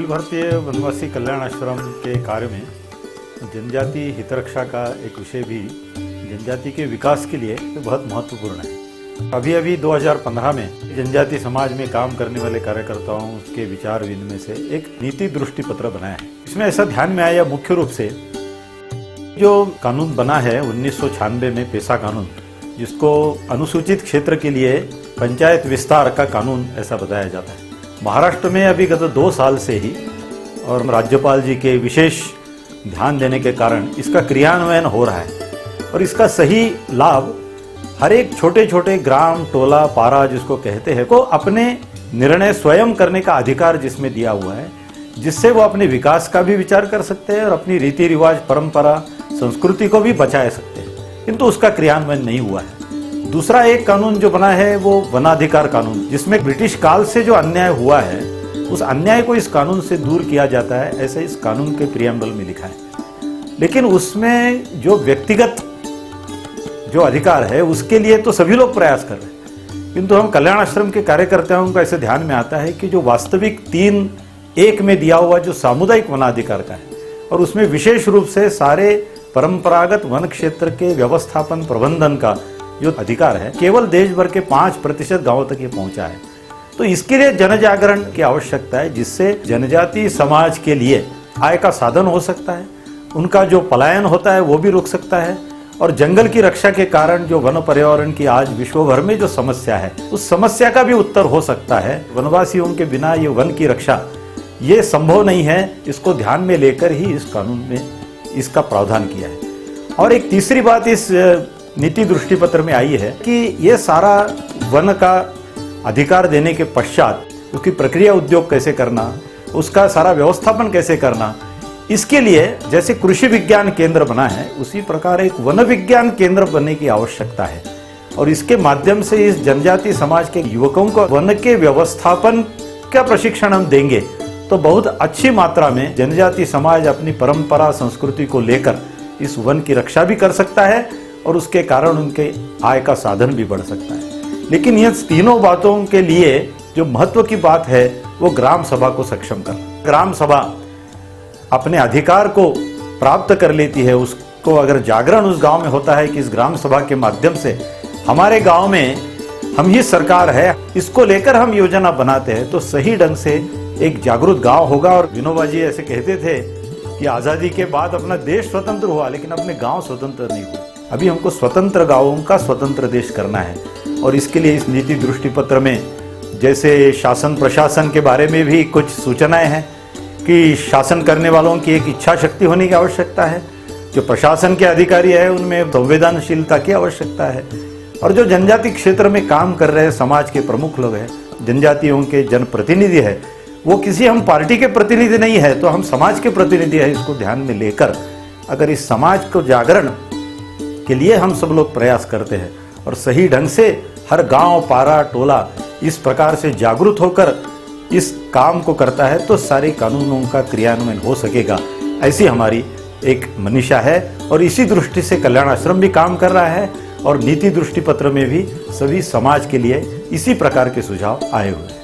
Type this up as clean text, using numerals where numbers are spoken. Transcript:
अखिल भारतीय वनवासी कल्याण आश्रम के कार्य में जनजाति हितरक्षा का एक विषय भी जनजाति के विकास के लिए बहुत महत्वपूर्ण है। अभी अभी 2015 में जनजाति समाज में काम करने वाले कार्यकर्ताओं के विचार विनिमय से एक नीति दृष्टि पत्र बनाया है। इसमें ऐसा ध्यान में आया मुख्य रूप से जो कानून बना है 1996 में पेशा कानून, जिसको अनुसूचित क्षेत्र के लिए पंचायत विस्तार का कानून ऐसा बताया जाता है। महाराष्ट्र में अभी गत 2 साल से ही और राज्यपाल जी के विशेष ध्यान देने के कारण इसका क्रियान्वयन हो रहा है और इसका सही लाभ हर एक छोटे छोटे ग्राम, टोला, पारा जिसको कहते हैं को अपने निर्णय स्वयं करने का अधिकार जिसमें दिया हुआ है, जिससे वो अपने विकास का भी विचार कर सकते हैं और अपनी रीति रिवाज, परंपरा, संस्कृति को भी बचा सकते हैं। किंतु उसका क्रियान्वयन नहीं हुआ है। दूसरा एक कानून जो बना है वो वनाधिकार कानून, जिसमें ब्रिटिश काल से जो अन्याय हुआ है उस अन्याय को इस कानून से दूर किया जाता है, ऐसे इस कानून के प्रियम्बल में लिखा है। लेकिन उसमें जो व्यक्तिगत जो अधिकार है उसके लिए तो सभी लोग प्रयास कर रहे हैं, किंतु हम कल्याण आश्रम के कार्यकर्ताओं का ऐसे ध्यान में आता है कि जो वास्तविक 3:1 में दिया हुआ जो सामुदायिक वनाधिकार का है और उसमें विशेष रूप से सारे परंपरागत वन क्षेत्र के व्यवस्थापन प्रबंधन का जो अधिकार है, केवल देश भर के 5% गांवों तक ये पहुंचा है। तो इसके लिए जन जागरण की आवश्यकता है, जिससे जनजाति समाज के लिए आय का साधन हो सकता है, उनका जो पलायन होता है वो भी रुक सकता है और जंगल की रक्षा के कारण जो वन पर्यावरण की आज विश्व भर में जो समस्या है उस समस्या का भी उत्तर हो सकता है। वनवासियों के बिना ये वन की रक्षा ये संभव नहीं है। इसको ध्यान में लेकर ही इस कानून में इसका प्रावधान किया है। और एक तीसरी बात इस नीति दृष्टि पत्र में आई है कि ये सारा वन का अधिकार देने के पश्चात उसकी प्रक्रिया उद्योग कैसे करना, उसका सारा व्यवस्थापन कैसे करना, इसके लिए जैसे कृषि विज्ञान केंद्र बना है उसी प्रकार एक वन विज्ञान केंद्र बनने की आवश्यकता है। और इसके माध्यम से इस जनजाति समाज के युवकों को वन के व्यवस्थापन का प्रशिक्षण हम देंगे तो बहुत अच्छी मात्रा में जनजाति समाज अपनी परंपरा, संस्कृति को लेकर इस वन की रक्षा भी कर सकता है और उसके कारण उनके आय का साधन भी बढ़ सकता है। लेकिन ये तीनों बातों के लिए जो महत्व की बात है वो ग्राम सभा को सक्षम करना। ग्राम सभा अपने अधिकार को प्राप्त कर लेती है, उसको अगर जागरण उस गांव में होता है कि इस ग्राम सभा के माध्यम से हमारे गांव में हम ही सरकार है, इसको लेकर हम योजना बनाते हैं तो सही ढंग से एक जागरूक गांव होगा। और विनोबा जी ऐसे कहते थे कि आज़ादी के बाद अपना देश स्वतंत्र हुआ लेकिन अपने गांव स्वतंत्र नहीं हुए। अभी हमको स्वतंत्र गांवों का स्वतंत्र देश करना है और इसके लिए इस नीति दृष्टि पत्र में जैसे शासन प्रशासन के बारे में भी कुछ सूचनाएं हैं कि शासन करने वालों की एक इच्छा शक्ति होने की आवश्यकता है, जो प्रशासन के अधिकारी है उनमें संवेदनशीलता की आवश्यकता है और जो जनजाति क्षेत्र में काम कर रहे समाज के प्रमुख लोग हैं, जनजातियों के जनप्रतिनिधि है, वो किसी हम पार्टी के प्रतिनिधि नहीं है तो हम समाज के प्रतिनिधि है। इसको ध्यान में लेकर अगर इस समाज को जागरण के लिए हम सब लोग प्रयास करते हैं और सही ढंग से हर गांव, पारा, टोला इस प्रकार से जागरूक होकर इस काम को करता है तो सारे कानूनों का क्रियान्वयन हो सकेगा, ऐसी हमारी एक मनीषा है। और इसी दृष्टि से कल्याण आश्रम भी काम कर रहा है और नीति दृष्टि पत्र में भी सभी समाज के लिए इसी प्रकार के सुझाव आए हुए हैं।